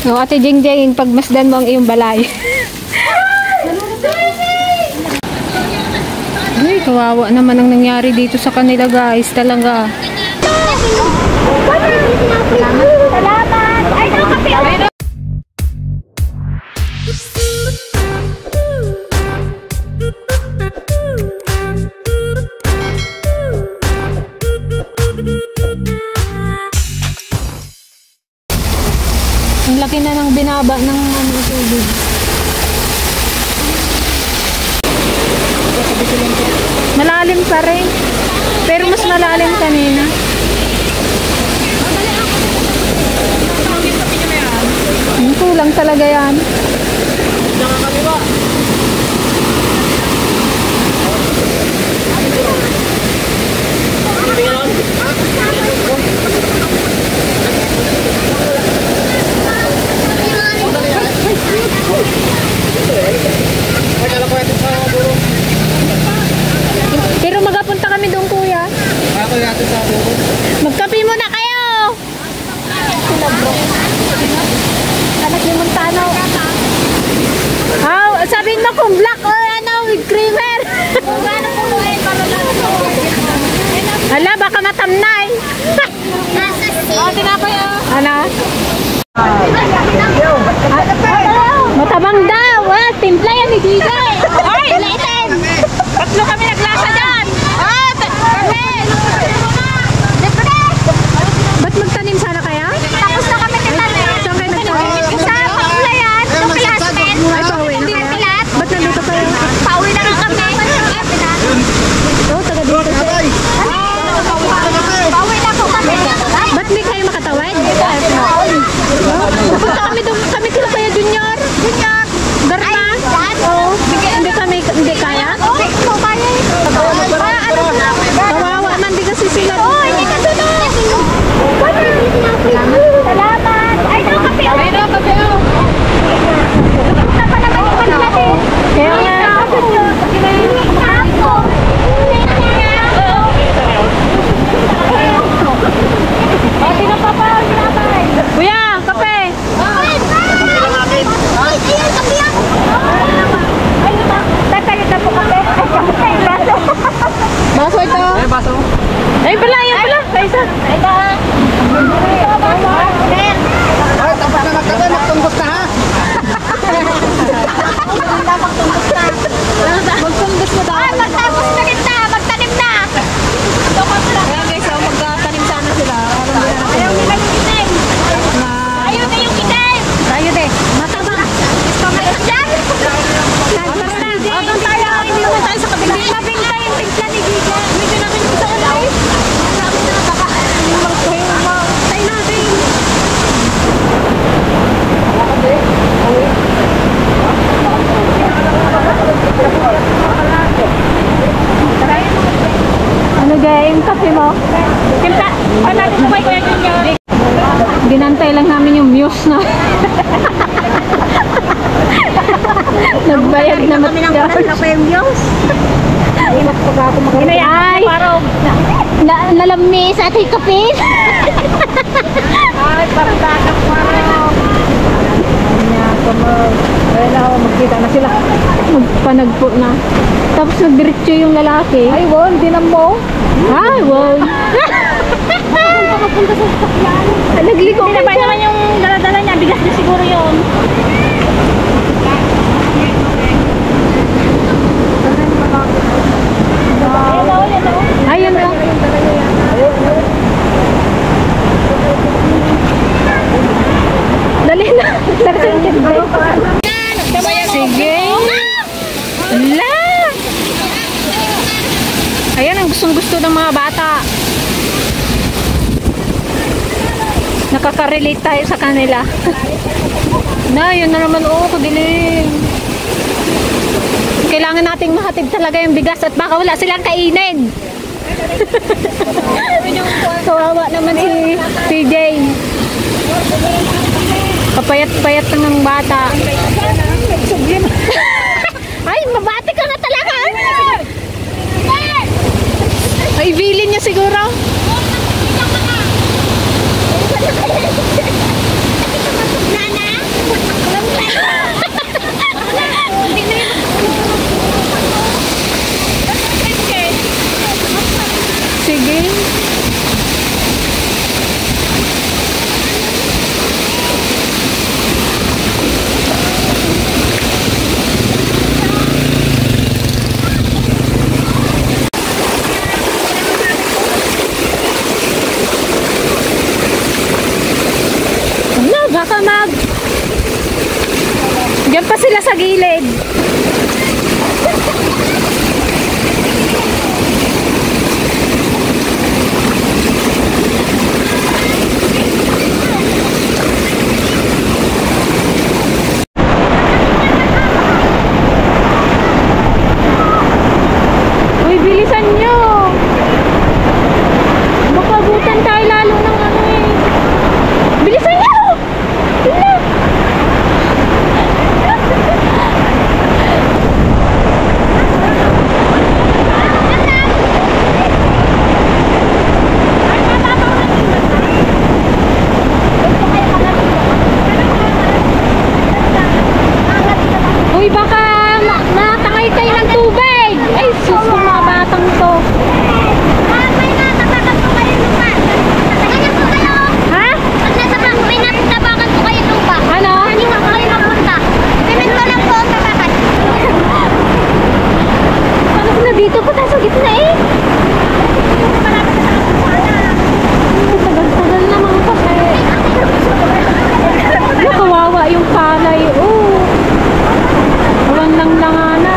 O, Ate Jingjing, pagmasdan mo ang iyong balay. Ay, kawawa naman ang nangyari dito sa kanila, guys. Talaga. Salamat! Ay, kape! Ang laki na ng binaba ng tubig. Malalim pa rin. Pero mas malalim kanina. Kulang talaga yan. Pero magapunta kami doon, kuya. Magkape muna kayo. Anak ni Montano. Oh, sabihin mo kung black or ano with creamer. Ala, baka matamnay. Oh, tinapay oh. Ano? Matabang daw. Timpla yan ni Giga. Ay, ulitin. Tatlo kami naglasa dyan. Ba't magtanim sana kaya? Tapos na kami nagtanim. Saan kayo nagtanim? Sa Paulayan, yung classmate. Ay, pauwi na kaya? Ba't nandito kayo? Pauwi na lang kami. Oo, taga dito. Pauwi na po kami. Ba't hindi kayo makatawid? Pupunta kami doon. Kami kila kaya Junior. Garma? Oo. Hindi kaya? Kawawa man, di kasi sila. Salamat! Ay, no, kape! Ay, no, kape! Punta pa naman yung natin. Kaya nga. Kuya, kape! Baso ito. Ay, baso. Ay, pala, yan pala. Kaisa. Ay, tapos na magkape, magtunggos na ha? Magtunggos mo daw. Ay, magtapos na rin na, magtanim na. Kaya guys, magtanim sana sila. Ayaw nila yung itim. Ayaw na yung itim. Tayo de. Mataba. Ayos dyan. Abang tayo. Hindi naman tayo sa kabila. Mabingka yung timpla ni Giga. Medyo namin yung sa alay. Sabi na baka. Tayo natin. Ano game? Kape mo? Timpla. O, natin sa may Kuya Junior. Ginantay lang namin yung muse na. Nagbayad na matyaw. Ay! Nalamis at hikapin. Ay, parang dakap parang. Kaya ako magkita na sila. Magpanagpo na. Tapos nagdiretso yung lalaki. Ay, wow, hindi na mo. Ay, wow. Nagligo. Pinabay naman yung dala-dala niya. Bigas na siguro yun. Ayun na. Dali na. Sige. Ala. Ayan ang gustong-gusto ng mga bata. Nakaka-relate tayo sa kanila. Na, yun na naman. Oo, kadilim. Kailangan nating mahatid talaga yung bigas at baka wala silang kainin. Kawawa naman si CJ. Kapayat-payat ng bata. Ay, mabati ka na talaga. Ay, bilin niya siguro. Nana? Sige. Ano, baka diyan pa sila sa gilid. Uy, bilisan nyo. Makabutan tayo lalo ng ano eh. Bilisan nyo! Hala! Uy, baka matangay kayo ng tubig. Ay, sus, mga batang to. Ha? Ano? Paano ko na dito? Punta sa gitna eh. Tagal-tagal naman kasi. Ano, kawawa yung palay. Oh. Walang langlanganan.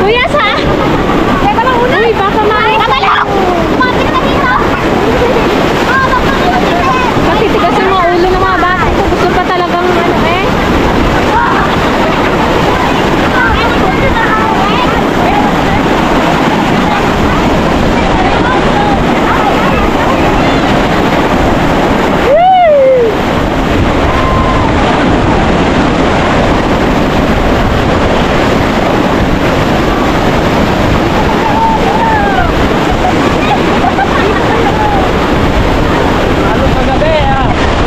Kuya, sa? Uy, baka matitigas yung mga ulo ng mga bata. Gusto pa talagang ano eh.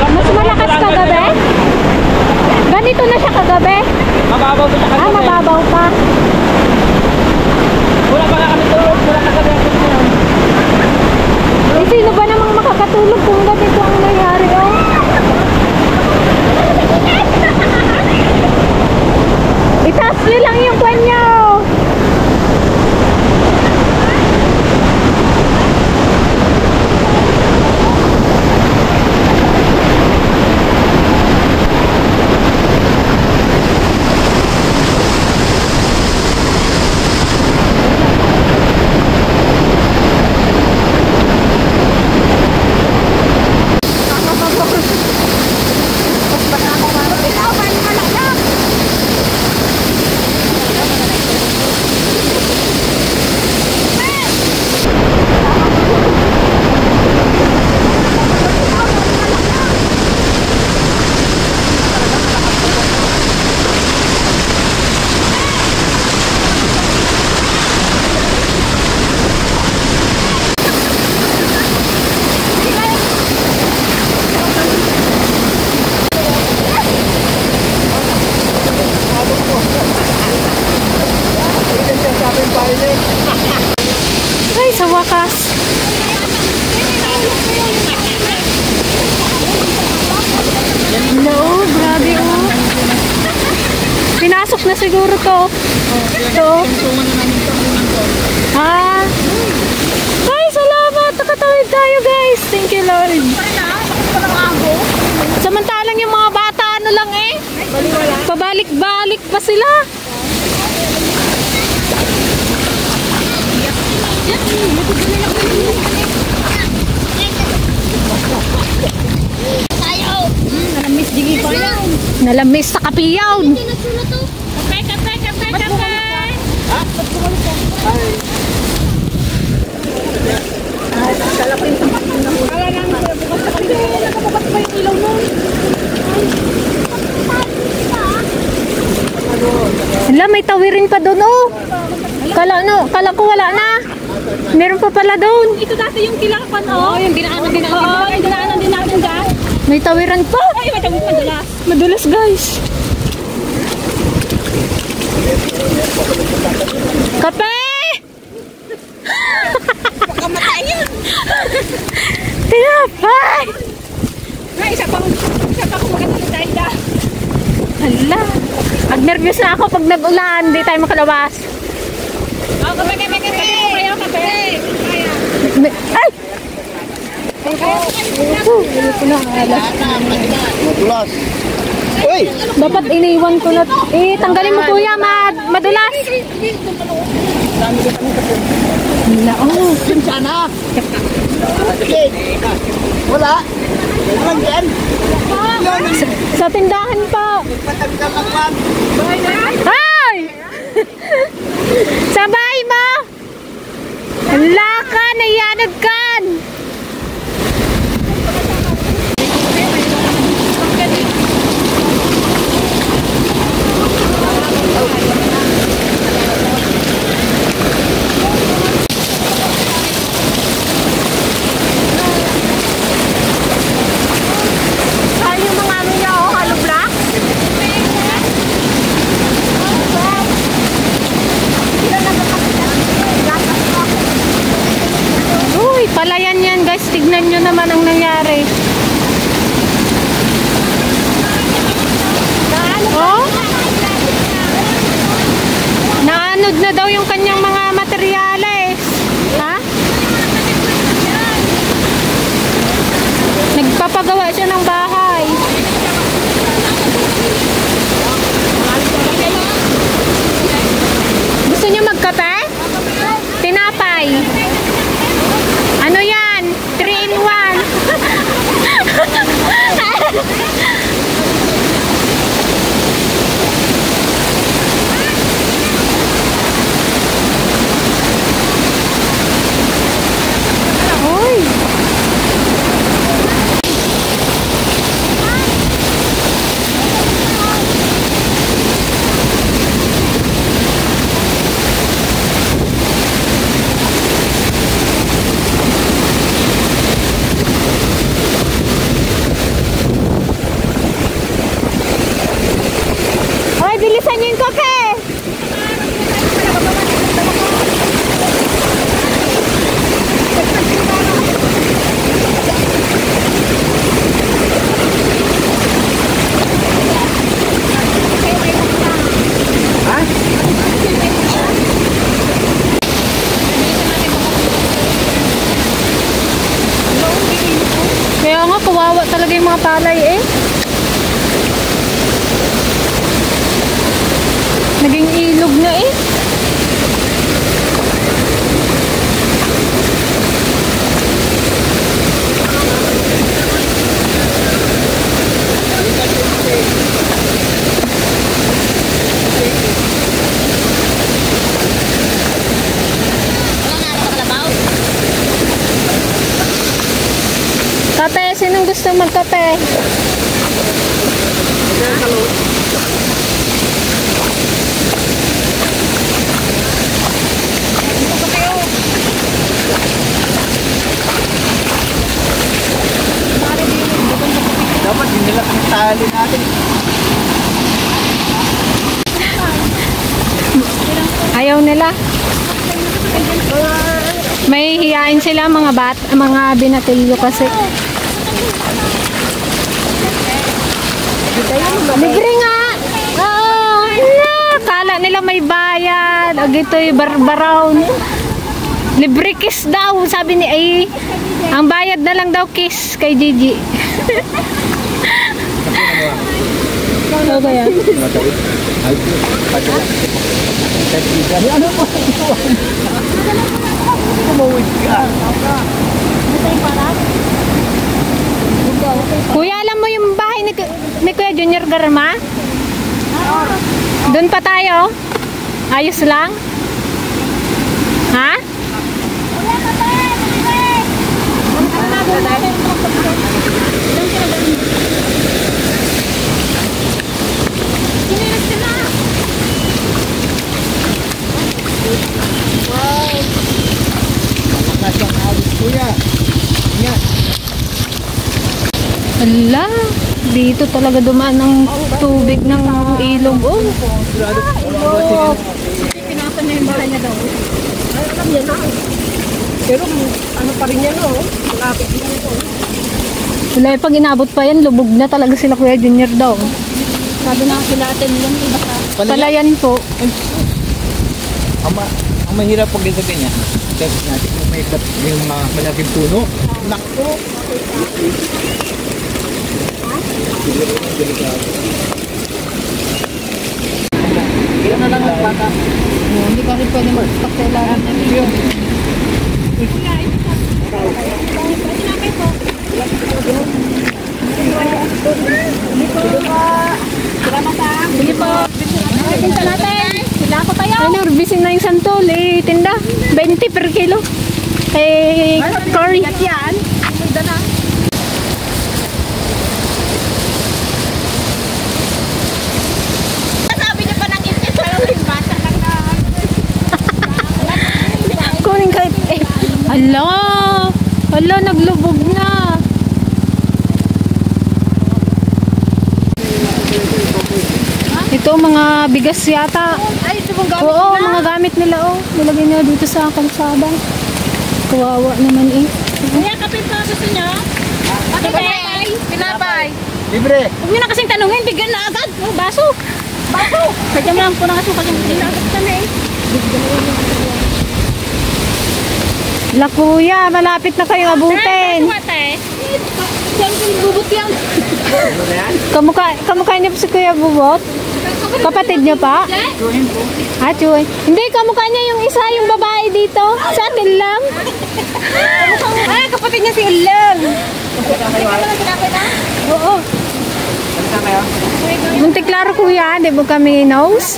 Mas malakas kagabi? Ganito na siya kagabi? Mababaw pa siya kagabi. Mababaw pa. Wala pa nga kami tulog. Wala kagabi ang gusto yun. Eh, sino ba namang makakatulog kung ganito ang nangyari, oh? Itaas nyo lang yung kwan nyo. Ay, sa wakas. No, grabe oh. Pinasok na siguro to. Ito. Ha? Ay, salamat. Nakatawid tayo guys. Thank you Lord. Samantalang yung mga bata ano lang eh. Pabalik-balik pa sila. Nalamis sa kapiyaw. Sinusunod to. Kape. Hala, may tawirin pa doon, oh. Kala ko wala na. Meron pa pala doon. Ito dati yung kilapan, oh. Yung dinaanan din natin. Oo, yung dinaanan din natin dyan. May tawiran pa. Ay, madulas. Madulas, guys. Kape! Pagkamatay yun. Tinapay! Ay, isa pang magkasalita na. Hala. Ag-nervous na ako pag nag-ulan. Hindi tayo makalabas. Oh, kape. Kayo, kape. Ay! Hindi ko na alas. Madulas. Uy! Dapat iniwan ko na. Tanggalin mo kuya, madulas. Hala, oh. Sana! Sige! Wala! Walang yan! Sa tindahan pa. Patagdang ang man! Ay! Sa bahay mo! Hala ka, nayanag kan! Palayan yan guys, tignan nyo naman ang nangyari. Oh? Naanod na daw yung kanyang mga materyales. Ha? Nagpapagawa siya ng bahay. Gusto niyo magkape? Tinapay. Ano yan? 3 in 1. Hoy! Bilisan niyo yung kape! Kaya nga, kawawa talaga yung mga palay eh. Naging ilog na eh. Kape, sinong gusto magkape? Dapat din nila kung tali natin. Ayaw nila. May hiyain sila mga binatilyo kasi. Libre nga. Oo. Kala nila may bayad. Agito'y barown. Libre kiss daw. Sabi ni ay. Ang bayad na lang daw kiss kay Gigi. Ano ba yan? Ano po? Tumawid ka. Kuya, alam mo yung bahay ni Kuya Junior Garma? Doon pa tayo? Ayos lang? Ha? Kuya. Ingat. Ala, dito talaga dumaan ng tubig ng ilog. Oh. Pinasa niya yung bahay niya daw. Ay, alam niya na. Pero ano pa rin yan, oh. Malapit din ito. Wala, pag inabot pa yan, lubog na talaga sila Kuya Junior daw. Sabi na sila atin yung iba ka. Palayan po. Ang mahirap pag sa ganyan. Kasi natin kung may mga malaking puno. Nakpo. Ilan na lang ang bata. Hindi ka rin pwede mag-stock sa ilalim ng ilog. Sige po. Pinsa natin. Sila pa tayo. Ano, bising na yung santol eh, tinda. 20 per kilo. Eh, curry. Yan. Ganda na. Sabi niya pa ng init. Pero yung bata lang na. Kunin kahit eh. Ala! Ala, naglubog na. Ito, mga bigas yata. Ay, ito mong gamit Oo, na. mga gamit nila oh. Nilagay nila dito sa kalsada. Kawawa naman eh. Kaya kapit pa gusto niya. Pinapay. Pinapay. Libre. Huwag niyo na kasing tanungin. Bigyan na agad. Oh, baso. Baso. Kaya mo lang po ng asukal yung pinagod kami eh. La kuya, malapit na kayo abutin. Yan yung bubot yan. Kamukha niyo po si Kuya Bubot? Kapatid niyo pa? Ah, Chuy. Hindi, kamukha niya yung isa, yung babae dito. Sa atin lang. Ay, kapatid niya si Ilang. Oo. Muntik klaro kuya, di ba kami knows?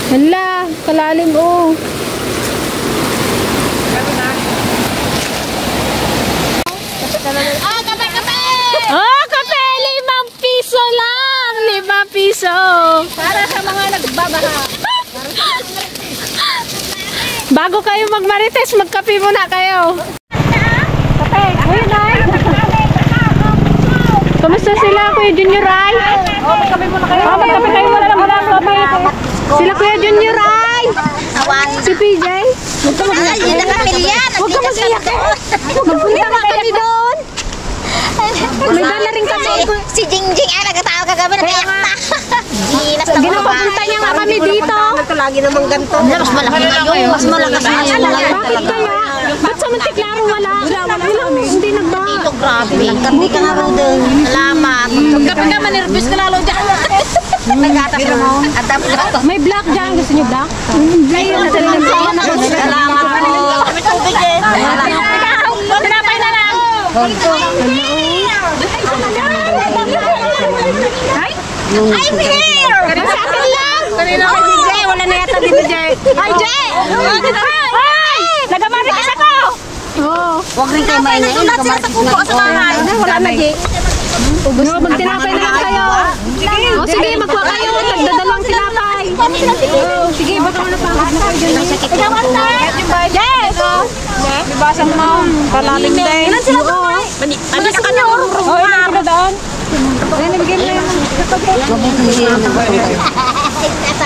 Hala, kalalim oh. Ah, kape, kape! Oh, kape! 5 piso lang! 5 piso! Para sa mga nagbabaha. Bago kayo magmarites, magkape muna kayo. Kape! Ayun ay! Kamusta sila, Kuya Junior ay? Oh, magkape muna kayo. Oh, magkape kayo muna lang muna. Sila Kuya Junior ay! Si PJ? Huwag ka mag-iyak. Huwag ka mag-iyak. Magpunta na kami doon. May dala rin kami. Si Jingjing ay nagkatawag kagabi nag-iyak na. Gilas na Ginapapunta niya nga kami dito. lagi namang ganito. Mas malaki na yun. Mas malakas na yun. Bakit kaya? Ba't sa Mantiklaro wala? Hindi nagba. Grabe. Nagkambi ka nga raw doon. Salamat. Magkape ka, manirvous ka lalo dyan. Nagkatas mo. At tapos May black dyan. Gusto niyo black? salamat po. Kami tubig eh. Pinapay na lang. Ay, here! Sa akin lang. Kanina kay DJ. Wala na yata din DJ. Hi, Jay! Hi! Nagamarites ako! Oo. Huwag rin kayo mainay. Nagkamaritis na Sa bahay. Wala na, Jay. No, magtinapay na lang kayo. O sige, magkuha kayo. Nagdadalang tinapay. Sige, baka manapagod na kayo dyan. Yes! Bibasa mo. Palalim din. Ilan sila ba? Mabisa ka na. Oh, ilan sila doon?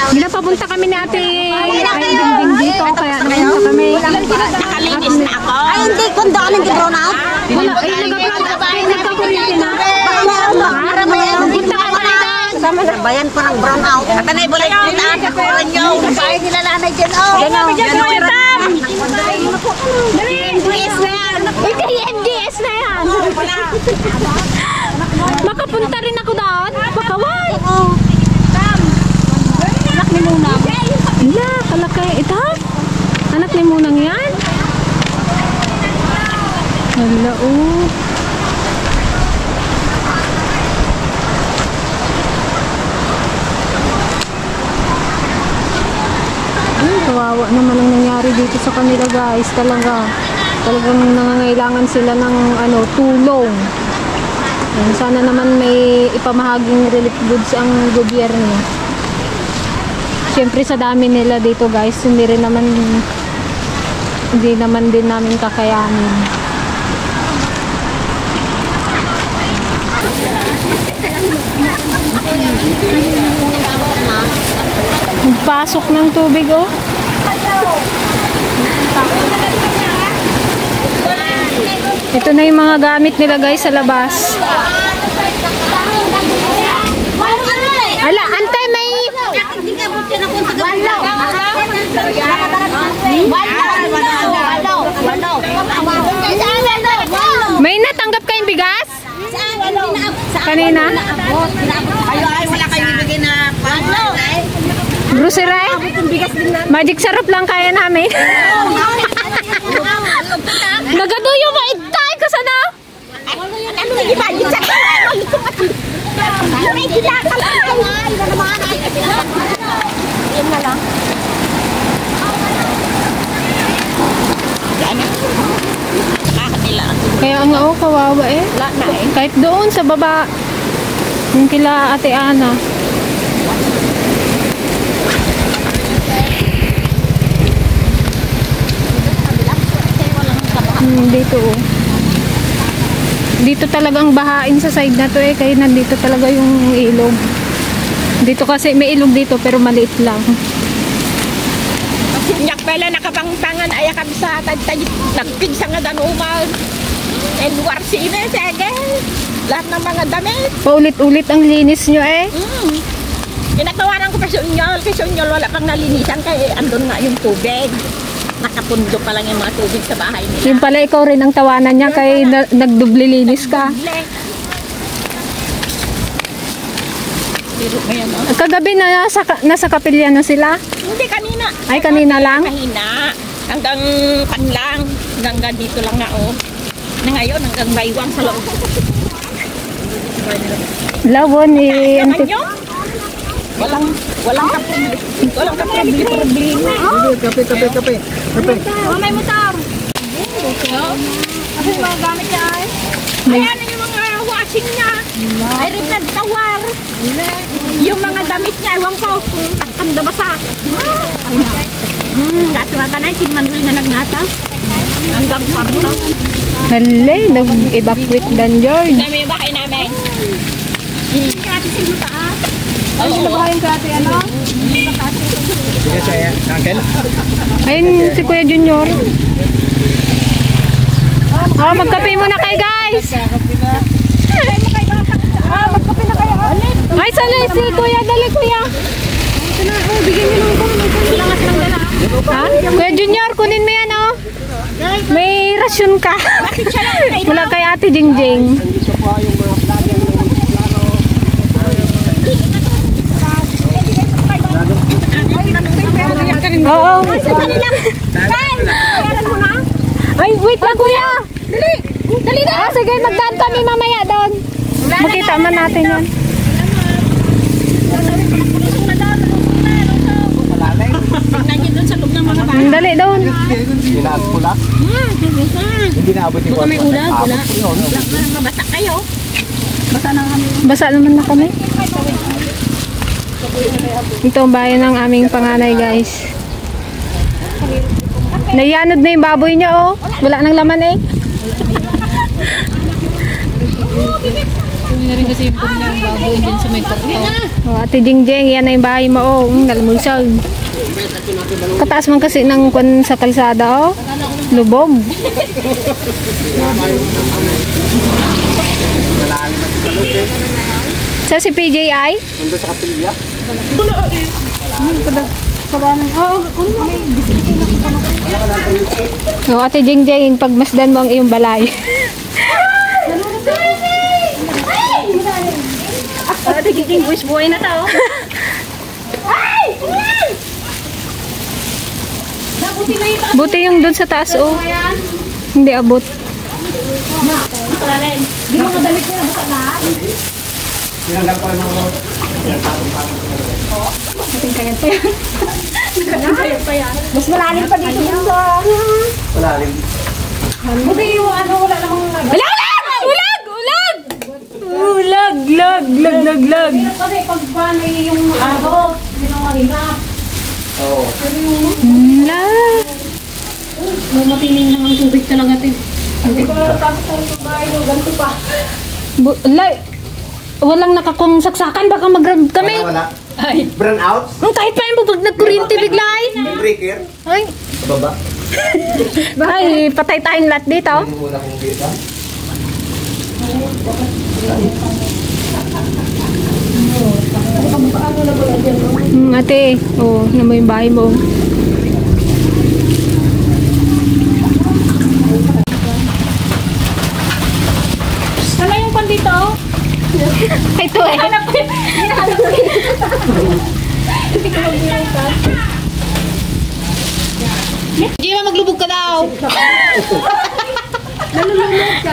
Ginapapunta kami ni ate. Ay, dingding dito. Kaya napunta kami. Nakalinis na ako. Ay, hindi. Kundo ka nang brown out. Wala, ay nagkakuryente na. Para bayan. Punta ka na. Bayan po ng brown out. At anay bulay kita. Kakuran nyo. Bayan nila nanay dyan. Yan na, bigyan mo yung tam. MDS na yan. Hindi, MDS na yan. Makapunta rin ako doon. Pakaway. Anak ni Munang. Hala, kalakay. Ito? Anak ni Munang yan? Hala, oh. Kawawa naman ang nangyari dito sa kanila, guys. Talagang nangangailangan sila ng tulong. Sana naman may ipamahaging relief goods ang gobyerno. Siyempre sa dami nila dito, guys, hindi naman din namin kakayanin. Magpasok ng tubig, oh. Ito na yung mga gamit nila, guys, sa labas. Ala, antay, may... May natanggap kayong bigas? Kanina? Ay, wala kayong ibigay na Grocery? Magic sarap lang kaya namin. Nagaduyo mo, itay ko sana. ano lagi budget sa may dilakal yan na lang. Kaya nga, oh, kawawa eh. Kahit doon sa baba, yung kila Ate Ana. Dito, oh. Dito talagang bahain sa side na to eh, kaya nandito talaga yung ilog. Dito kasi may ilog dito pero maliit lang. Nyak pala nakapangpangan ay kami sa nagpig sa nga danuman. And warsi na sige. Lahat ng mga damit. Paulit-ulit ang linis nyo eh. Inatawaran ko kasi unyol wala pang nalinisan kaya andun nga yung tubig. Nakapundo pa lang yung mga tubig sa bahay nila. Yung pala ikaw rin ang tawanan niya kaya nagdubli linis ka. Kagabi na nasa kapilya na sila? Hindi, kanina. Ay, kanina lang? Kanina. Hanggang panlang. Hanggang dito lang na, oh. Na ngayon, hanggang baywang sa loob. Lawon eh. Naman yun? Walang problema. Kape. Oh, may motor. Kasi yung mga gamit niya ay. Ayan yung mga washing niya. Ay rin nagtawar. Yung mga damit niya, ewan ko. Ang dabasa. Kaso mata na, si Manuel na nagnata. Hanggang parto. Halay, nag-evacuate dan George. Namin yung bakay namin. Kasi sino taas? Ay, sila ba kayong kati, ano? Sige saya, Uncle. Ayun, si Kuya Junior. Oh, magkape muna kayo, guys. Magkape na kayo. Ay, sali si Kuya. Dali, Kuya. Bigyan niyo ng wala nga silang dala. Ha? Kuya Junior, kunin mo yan, oh. May rasyon ka. Mula kay Ate Jingjing. Oo. Ay, wait lang, Kuya. Dali na. Ah, sige, magdaan kami mamaya doon. Makita man natin yan. Tignan niyo doon sa loob ng mga bahay. Dali doon. Pula? Hindi naabot yung May ulag, wala. Mabasa kayo. Basa naman na kami. Ito ang bayan ng aming panganay, guys. Nayanod na yung baboy niya, oh. Wala nang laman eh. Hindi na rin kasi yung baboy din sa may tartaw. Oh, Ate Jingjing, yan na yung bahay mo, oh. Nalmusag. Kataas man kasi ng kwan sa kalsada, oh. Lubog. Sa si PJI? Nandun sa kapilya? Oh, Ate Jingjing, pagmasdan mo ang iyong balay. Ate Jingjing, buwis buhay na tao. Buti yung doon sa taas, oh. Hindi abot. Hindi mo kadalik niya, basta lahat. Tinanggap ko ng mga Mas malalim pa dito yung palalim. Buti yung ano, wala namang Lag. Kasi pag paano yung ano, hinga. Oo. Lag. Matining lang ang tubig talaga ito. Hindi ko lang tapos sa bahay mo, ganito pa. Walang nakakong saksakan, baka mag-grab kami. Wala. Ay. Burn out? Kahit pa yung pag nagkuryente bigla ay. Breaker? Ay, Sa baba? ay, patay tayong lahat dito. Muna kong kita. Ate, na mo yung bahay mo. Ano yung pan dito? Ito eh. Hindi mo maglubog ka daw. Nalulunod ka.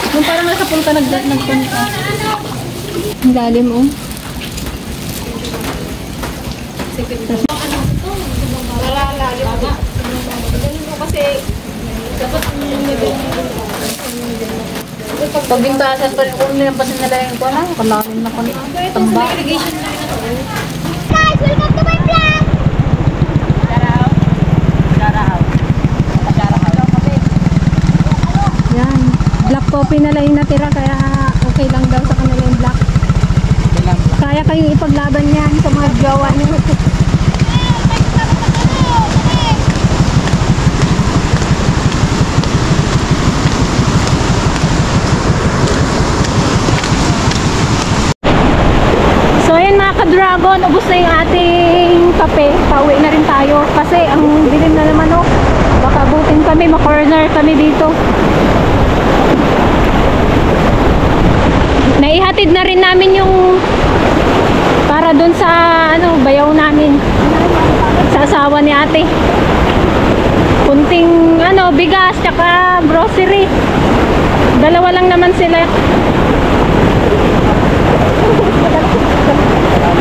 Yung parang nakapunta nagpunta. Ang lalim oh. Pagbintasan pa rin kung nilampasin nila yung kuwan. Kalalim na kung tamba. Guys, welcome to my vlog! Yan. Black coffee na lang yung natira kaya okay lang daw sa kanila yung black. Kaya kayong ipaglaban yan sa mga gawa niyo. So ayan mga ka-dragon, ubos na yung ating kape. Pauwi na rin tayo kasi ang dilim na naman oh. Baka butin kami, ma-corner kami dito. Naihatid na rin namin yung para dun sa bayaw namin sa asawa ni ate. Kunting bigas tsaka grocery. Dalawa lang naman sila.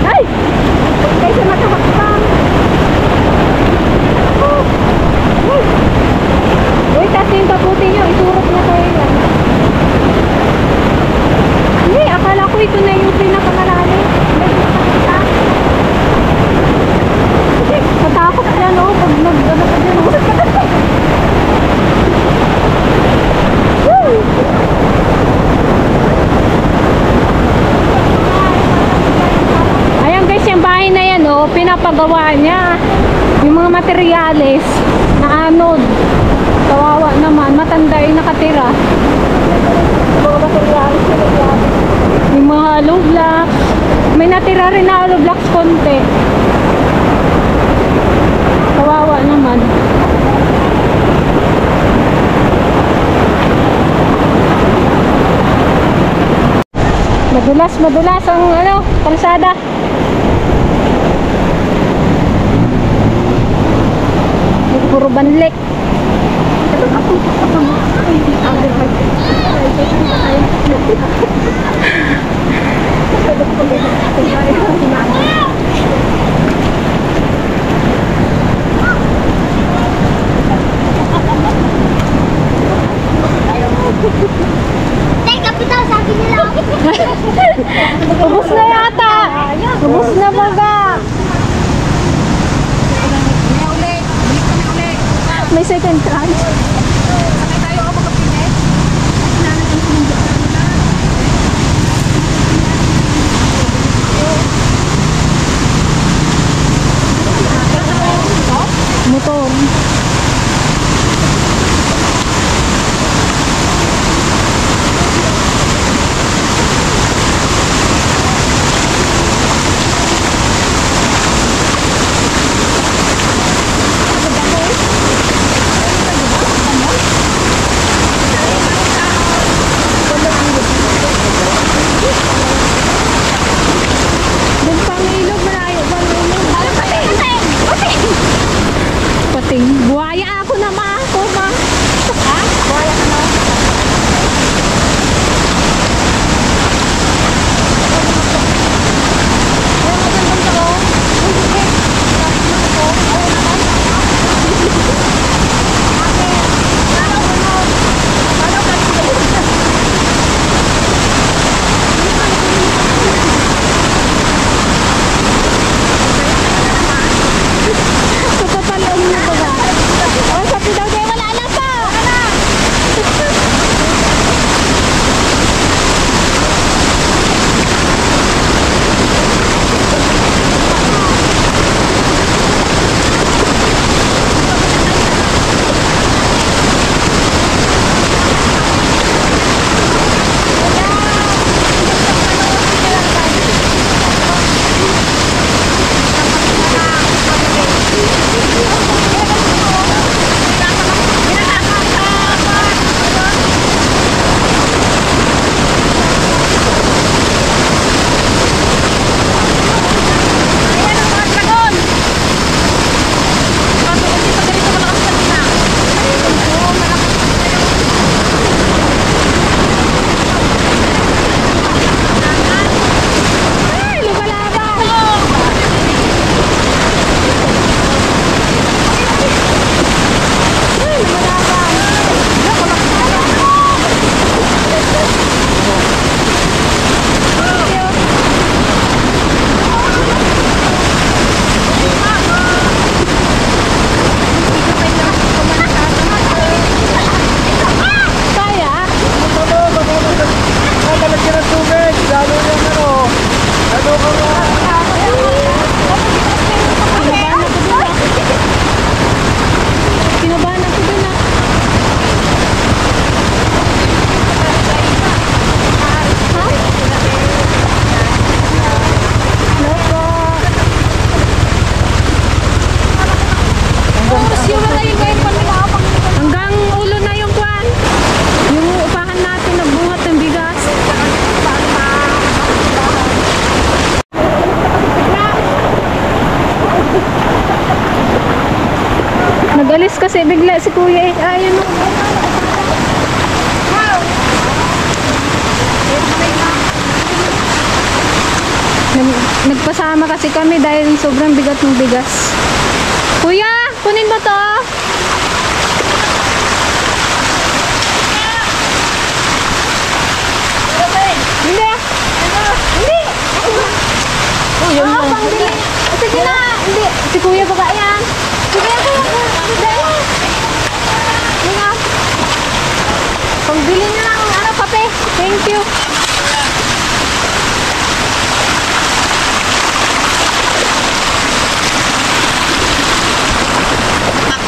Ay! Kaysa matahakbang. Uy, kasi yung kaputi nyo, isurot na kayo yan. Hindi, akala ko ito na yung pinakamalalim. Natakot yan oh, pag nag-ano pa dyan oh. Ayan guys, yung bahay na yan oh, pinapagawa niya. Yung mga materyales na anod. Kawawa naman, matanda yung nakatira. Mga materials yung mga hollow blocks. May natira rin na hollow blocks konti. Kawawa naman. Madulas ang kalsada. Puro banlik. Ubus na yata. Ubus na baga. May second tranche. Motor. Umalis kasi bigla si kuya eh. Ayun o. Nagpasama kasi kami dahil sobrang bigat ng bigas. Kuya, kunin mo to. Hindi. Hindi. Pangbili. Sige na. Hindi. Si kuya baka yan. Sige na kuya. Hindi. Hindi na. Pangbili na lang ang kape. Thank you.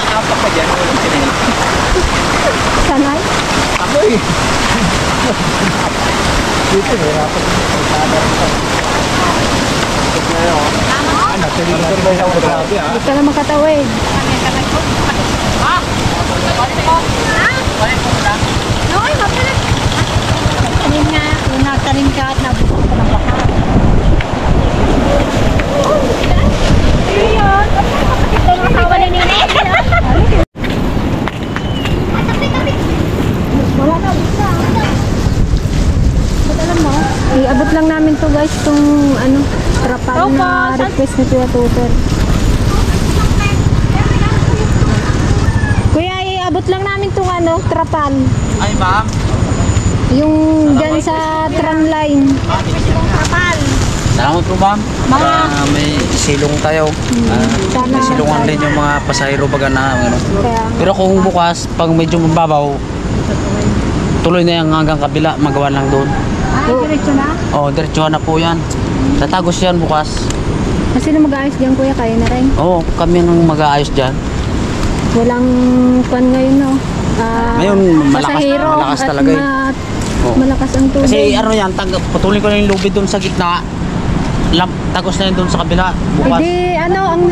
Apa pa dyan? Walang sinil. Sanay. Amoy! Dito, hirapan ko sa kalsada. Nagsaling ba yung grabe ah? Hindi ka na makatawid. Noy, mapilit. Tanim nga. Kung natanim ka at nabukas ka ng baka. Yun. Ito ang asawa ni Nene. Wala na, bisa. Ba't alam mo? Iabot lang namin to guys, itong ano, trapal na request ni Kuya Tutor. Kuya, iabot lang namin itong ano, trapal. Ay ma'am, Yung dyan sa tram line. Salamat po ma'am. May silong tayo. Sana, May silungan din yung mga pasahero baga na ano. Kaya, Pero kung bukas, pag medyo mababaw, tuloy na yung hanggang kabila, magawa lang doon. diretso na. Oh, diretsuhan na po yan. Tatagos yan bukas. Kasi na mag-ayos dyan kuya, kaya na rin. Oo, kami nang mag-aayos dyan. Walang kwan ngayon no. Ngayon, malakas at talaga eh. Oo. Malakas ang tubig. Kasi ano yan, putulin ko na yung lubid doon sa gitna. Tagos na yun doon sa kabila. Bukas. Hindi, ano, ang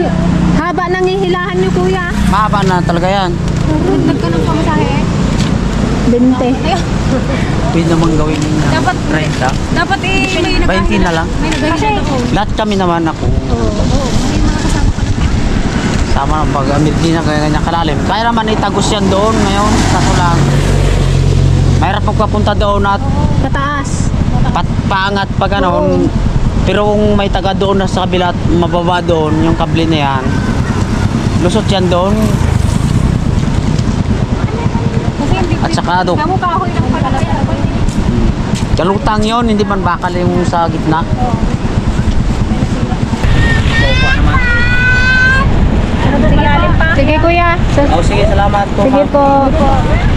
haba ng hihilahan nyo kuya. Mahaba na talaga yan. Nagkanong pamasahe. 20. Pwede naman gawin yung 30. Dapat may 20 na lang. May naghahilan ako. Lahat kami naman ako. Sama ng pag-amid din na ganyan kalalim. Kaya naman itagos yan doon ngayon. Kaso lang. Mahirap magpapunta doon at Kataas. paangat pag ano. Pero kung may taga doon na sa kabila at mababa doon, yung kable na yan, lusot yan doon. At saka doon, Kamu kahoy ng palaki. kalutang yon, hindi man bakal yung sa gitna. Sige kuya. Oh, sige, salamat po. Sige ma'am. po.